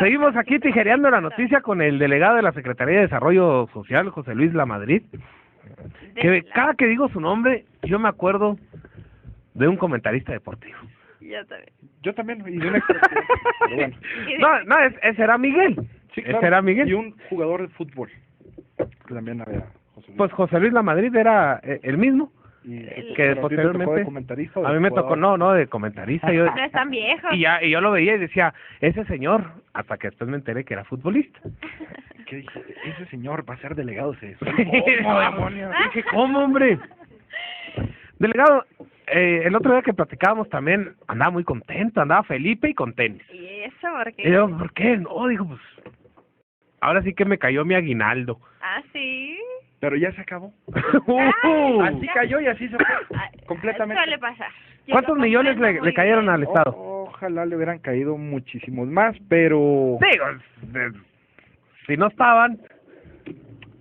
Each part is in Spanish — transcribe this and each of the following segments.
Seguimos aquí tijereando la noticia con el delegado de la Secretaría de Desarrollo Social, José Luis Lamadrid. Que cada que digo su nombre, yo me acuerdo de un comentarista deportivo. Yo también, y de un expresidente, pero bueno. No, ese era Miguel. Sí, claro. Ese era Miguel. Y un jugador de fútbol, que también había José Luis. Pues José Luis Lamadrid era el mismo. Y Que posteriormente posteriormente de comentarista o a de mí me jugador. tocó, no, de comentarista. Yo, No es tan viejo. y yo lo veía y decía, ese señor, hasta que después me enteré que era futbolista. ¿Qué dijiste? Ese señor va a ser delegado. ¿Cómo, demonios? Dije, ¿cómo, hombre? Delegado, el otro día que platicábamos también andaba muy contento, andaba Felipe y con tenis. ¿Y eso por qué? Y yo, ¿por qué? No, dijo, pues, ahora sí que me cayó mi aguinaldo. Ah, sí. Pero ya se acabó. Así Cayó y así se fue. Completamente. Suele pasar. Yo ¿Cuántos lo millones comprendo le muy cayeron bien. al Estado? Ojalá le hubieran caído muchísimos más, pero... Digo, si no estaban...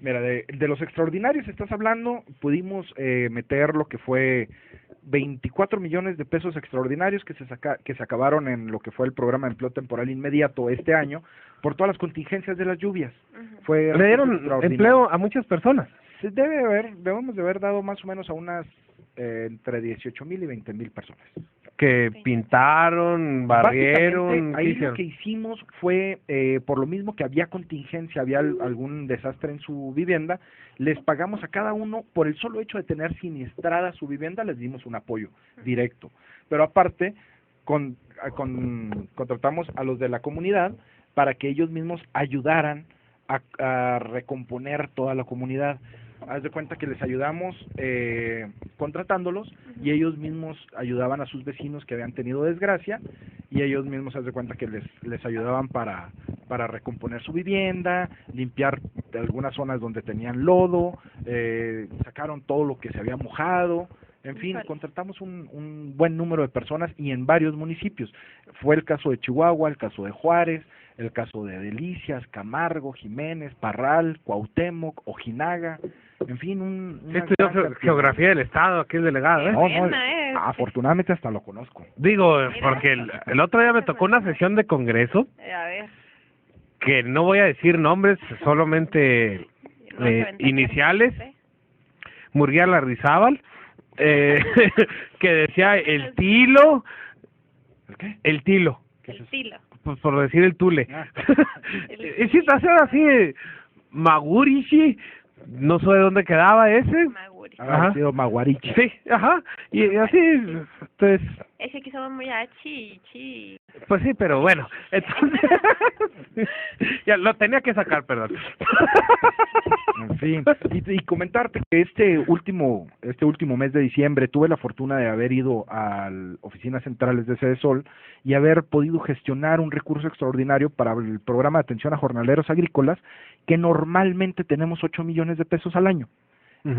Mira, de los extraordinarios estás hablando, pudimos meter lo que fue 24 millones de pesos extraordinarios que se acabaron en lo que fue el programa de empleo temporal inmediato este año por todas las contingencias de las lluvias. Fue Le dieron empleo a muchas personas. Debemos de haber dado más o menos a unas entre 18,000 y 20,000 personas. Que pintaron, barrieron... Básicamente, ahí lo que hicimos fue, por lo mismo que había contingencia, había algún desastre en su vivienda, les pagamos a cada uno, por el solo hecho de tener siniestrada su vivienda, les dimos un apoyo directo. Pero aparte, contratamos a los de la comunidad para que ellos mismos ayudaran a recomponer toda la comunidad. Haz de cuenta que les ayudamos contratándolos y ellos mismos ayudaban a sus vecinos que habían tenido desgracia y ellos mismos, haz de cuenta que les ayudaban para recomponer su vivienda, limpiar algunas zonas donde tenían lodo, sacaron todo lo que se había mojado. En fin, contratamos un buen número de personas y en varios municipios. Fue el caso de Chihuahua, el caso de Juárez, el caso de Delicias, Camargo, Jiménez, Parral, Cuauhtémoc, Ojinaga, en fin, estudió geografía del Estado, aquí el delegado, ¿eh? No, afortunadamente hasta lo conozco. Digo, porque el otro día me tocó una sesión de congreso, A ver. que no voy a decir nombres, solamente iniciales, Murguía Lardizábal, que decía el Tilo. ¿El qué? El Tilo. El Tilo. Pues por decir el Tule. El Y si te hacen así, Magurishi, no sé de dónde quedaba ese. Maguri. Ha sido Maguarichi. Sí, ajá, y así, entonces... Ese que somos muy chi. Pues sí, pero bueno, entonces... ya lo tenía que sacar, perdón. En fin, y comentarte que este último mes de diciembre tuve la fortuna de haber ido a oficinas centrales de Sede Sol y haber podido gestionar un recurso extraordinario para el programa de atención a jornaleros agrícolas, que normalmente tenemos 8 millones de pesos al año.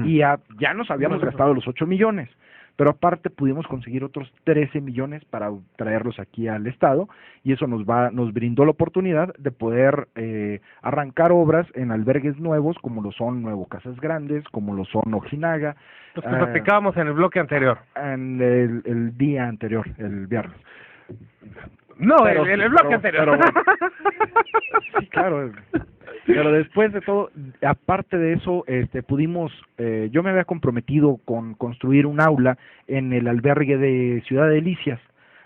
Y ya nos habíamos gastado los 8 millones, pero aparte pudimos conseguir otros 13 millones para traerlos aquí al Estado, y eso nos brindó la oportunidad de poder arrancar obras en albergues nuevos, como lo son Nuevo Casas Grandes, como lo son Ojinaga. Los que platicábamos en el bloque anterior. En el día anterior, el viernes. No, pero, el bloque anterior. Pero, sí, claro. Pero después de todo, aparte de eso, pudimos, yo me había comprometido con construir un aula en el albergue de Ciudad de Delicias.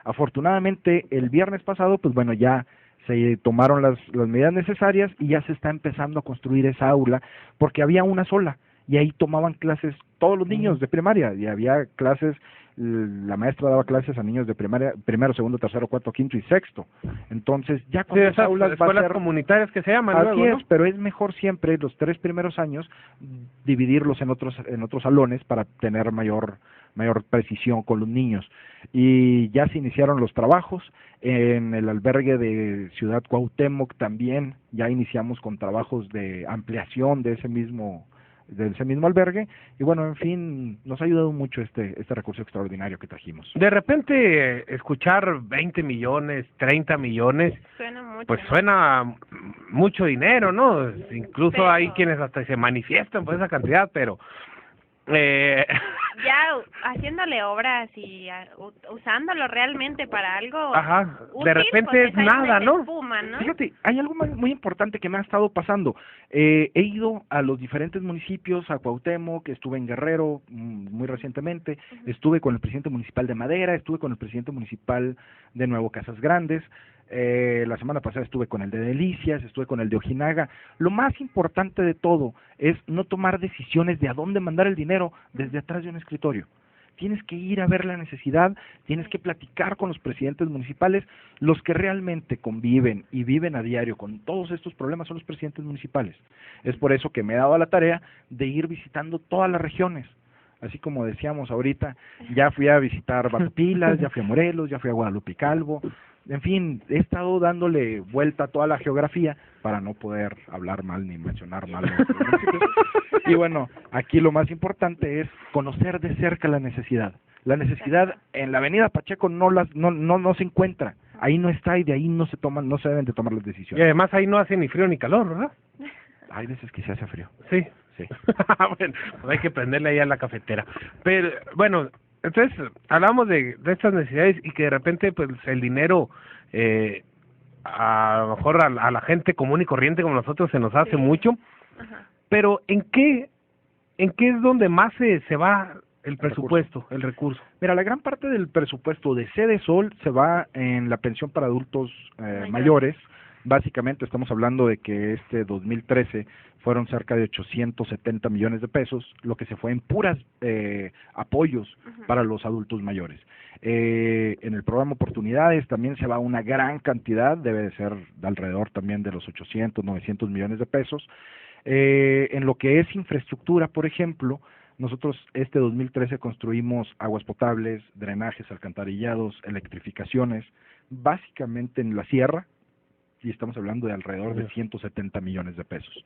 Afortunadamente, el viernes pasado, pues bueno, ya se tomaron las medidas necesarias y ya se está empezando a construir esa aula, porque había una sola, y ahí tomaban clases todos los niños de primaria, y había clases, la maestra daba clases a niños de primaria, primero, segundo, tercero, cuarto, quinto y sexto. Entonces, ya con esas aulas escuelas va a ser comunitarias que se llaman. Así luego, ¿no? es, pero es mejor siempre los 3 primeros años dividirlos en otros salones para tener mayor precisión con los niños. Y ya se iniciaron los trabajos en el albergue de Ciudad Cuauhtémoc, también ya iniciamos con trabajos de ampliación de ese mismo albergue, y bueno, en fin, nos ha ayudado mucho este recurso extraordinario que trajimos. De repente, escuchar 20 millones, 30 millones, Suena mucho. pues suena mucho dinero, ¿no? Incluso Pero... hay quienes hasta se manifiestan por esa cantidad, pero Ya haciéndole obras y usándolo realmente para algo Ajá, útil, de repente pues es ahí nada, se ¿no? espuma, ¿no? Fíjate, hay algo muy importante que me ha estado pasando. He ido a los diferentes municipios, a Cuauhtémoc, estuve en Guerrero muy recientemente, estuve con el presidente municipal de Madera, estuve con el presidente municipal de Nuevo Casas Grandes, la semana pasada estuve con el de Delicias, estuve con el de Ojinaga. Lo más importante de todo es no tomar decisiones de a dónde mandar el dinero desde atrás de un escritorio. Tienes que ir a ver la necesidad, tienes que platicar con los presidentes municipales. Los que realmente conviven y viven a diario con todos estos problemas son los presidentes municipales. Es por eso que me he dado a la tarea de ir visitando todas las regiones. Así como decíamos ahorita, ya fui a visitar Batopilas, ya fui a Morelos, ya fui a Guadalupe y Calvo. En fin, he estado dándole vuelta a toda la geografía para no poder hablar mal ni mencionar mal los municipios. Y bueno, aquí lo más importante es conocer de cerca la necesidad. La necesidad en la Avenida Pacheco no se encuentra, ahí no está y de ahí no se deben de tomar las Y decisiones. además ahí no hace ni frío ni calor, ¿verdad? Hay veces que se hace frío. Sí. Sí. Bueno, pues hay que prenderle ahí a la cafetera. Pero, bueno, entonces hablamos de estas necesidades y que de repente pues el dinero a lo mejor a la gente común y corriente como nosotros se nos hace mucho, pero ¿en qué es donde más se va el presupuesto, el recurso? Mira, la gran parte del presupuesto de Sede Sol se va en la pensión para adultos mayores. Básicamente estamos hablando de que este 2013 fueron cerca de 870 millones de pesos, lo que se fue en puras apoyos para los adultos mayores. En el programa Oportunidades también se va una gran cantidad, debe de ser de alrededor también de los 800, 900 millones de pesos. En lo que es infraestructura, por ejemplo, nosotros este 2013 construimos aguas potables, drenajes, alcantarillados, electrificaciones, básicamente en la sierra, y estamos hablando de alrededor de 170 millones de pesos.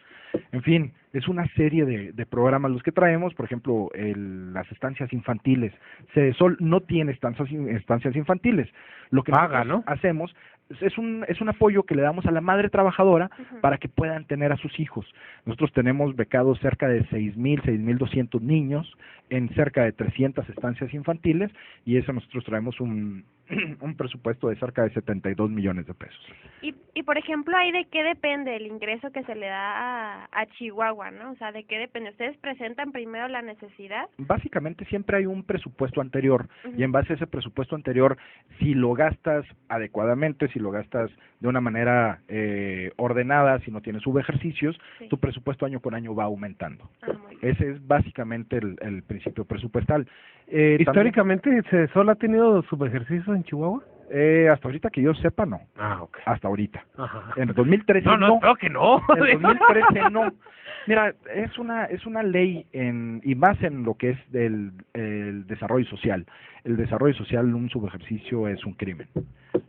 En fin, es una serie de programas los que traemos, por ejemplo, las estancias infantiles. Sede Sol no tiene estancias infantiles. Lo que nosotros hacemos es un apoyo que le damos a la madre trabajadora para que puedan tener a sus hijos. Nosotros tenemos becados cerca de 6,200 niños en cerca de 300 estancias infantiles, y eso nosotros traemos un presupuesto de cerca de 72 millones de pesos. Y por ejemplo, ¿ahí de qué depende el ingreso que se le da a Chihuahua, no? O sea, ¿de qué depende? ¿Ustedes presentan primero la necesidad? Básicamente siempre hay un presupuesto anterior, y en base a ese presupuesto anterior, si lo gastas adecuadamente, si lo gastas de una manera ordenada, si no tienes subejercicios, tu presupuesto año con año va aumentando. Ese es básicamente el principio presupuestal. ¿Históricamente Sede Sol ha tenido subejercicios en Chihuahua? Hasta ahorita que yo sepa, no. Ok. Hasta ahorita. Ajá. En el 2013 no. Espero que no. En el 2013 no. Mira, es una ley y más en lo que es el desarrollo social. El desarrollo social, un subejercicio es un crimen.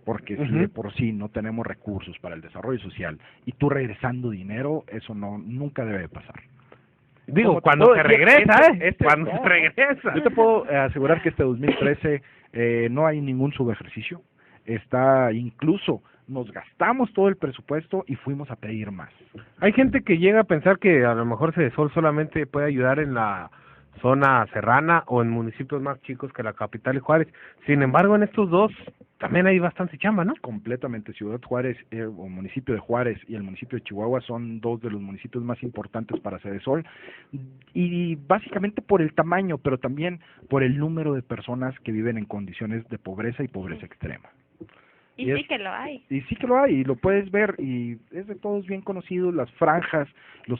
Porque si de por sí no tenemos recursos para el desarrollo social y tú regresando dinero, eso nunca debe de pasar. Digo, cuando se regresa, cuando se regresa. Yo te puedo asegurar que este 2013 no hay ningún subejercicio. Incluso nos gastamos todo el presupuesto y fuimos a pedir más. Hay gente que llega a pensar que a lo mejor Sede Sol solamente puede ayudar en la zona serrana o en municipios más chicos que la capital y Juárez. Sin embargo, en estos dos también hay bastante chamba, ¿no? Completamente. Ciudad Juárez o municipio de Juárez y el municipio de Chihuahua son dos de los municipios más importantes para Sede Sol, y básicamente por el tamaño, pero también por el número de personas que viven en condiciones de pobreza y pobreza extrema. Y sí que lo hay. Y sí que lo hay, y lo puedes ver, y es de todos bien conocido, las franjas, los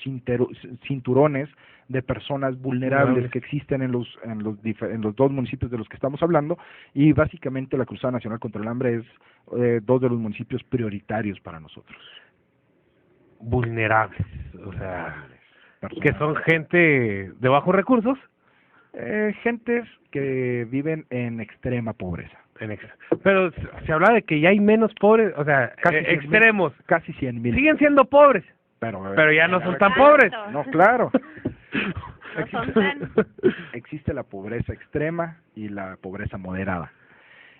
cinturones de personas vulnerables que existen en los dos municipios de los que estamos hablando, y básicamente la Cruzada Nacional contra el Hambre es dos de los municipios prioritarios para nosotros. Vulnerables, o sea, que son gente de bajos recursos. Gentes que viven en extrema pobreza. Pero se habla de que ya hay menos pobres, o sea, casi extremos. Casi 100,000. Siguen siendo pobres, pero ya no son tan pobres. No, claro. No son tan... Existe la pobreza extrema y la pobreza moderada.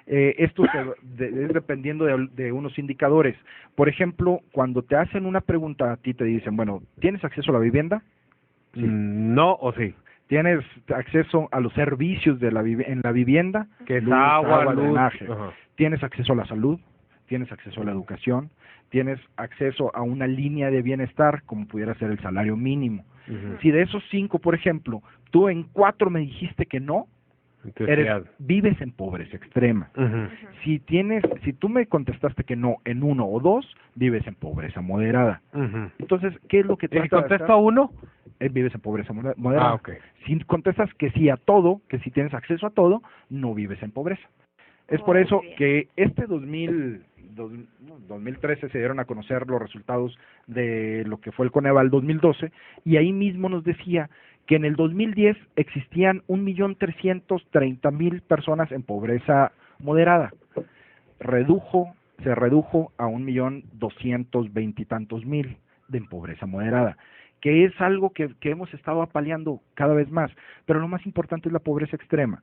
Esto es dependiendo de unos indicadores. Por ejemplo, cuando te hacen una pregunta a ti, te dicen, bueno, ¿tienes acceso a la vivienda? Sí. No o sí. tienes acceso a los servicios de en la vivienda, Que es luz, agua, luz. drenaje. Ajá. Tienes acceso a la salud, tienes acceso a la educación, tienes acceso a una línea de bienestar, como pudiera ser el salario mínimo. Ujú. Si de esos 5, por ejemplo, tú en 4 me dijiste que no, Entonces, vives en pobreza extrema. Ujú. Si tú me contestaste que no en 1 o 2, vives en pobreza moderada. Ujú. Entonces, ¿qué es lo que ¿Y si trata de contesto hacer? a uno? Vives en pobreza moderada. Ah, ok. Si contestas que sí a todo, que si tienes acceso a todo, no vives en pobreza. Es por Muy eso bien. que 2013 se dieron a conocer los resultados de lo que fue el Coneval 2012, y ahí mismo nos decía que en el 2010 existían 1.330.000 personas en pobreza moderada. Se redujo a 1.220.000 y tantos de en pobreza moderada, que es algo que hemos estado apaleando cada vez más. Pero lo más importante es la pobreza extrema.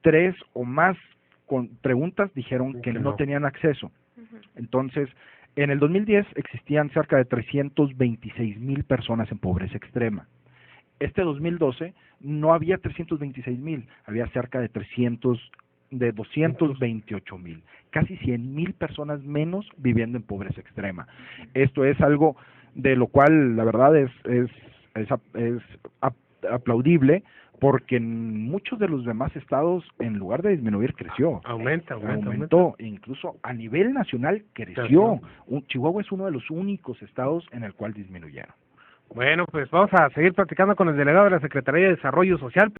3 o más con preguntas dijeron que no tenían acceso. Ujú. Entonces, en el 2010 existían cerca de 326.000 personas en pobreza extrema. Este 2012 no había 326.000, había cerca de 228.000, casi 100.000 personas menos viviendo en pobreza extrema. Esto es algo de lo cual la verdad es aplaudible, porque en muchos de los demás estados, en lugar de disminuir, creció. Aumenta. Aumentó, incluso a nivel nacional creció. Chihuahua es uno de los únicos estados en el cual disminuyeron. Bueno, pues vamos a seguir platicando con el delegado de la Secretaría de Desarrollo Social.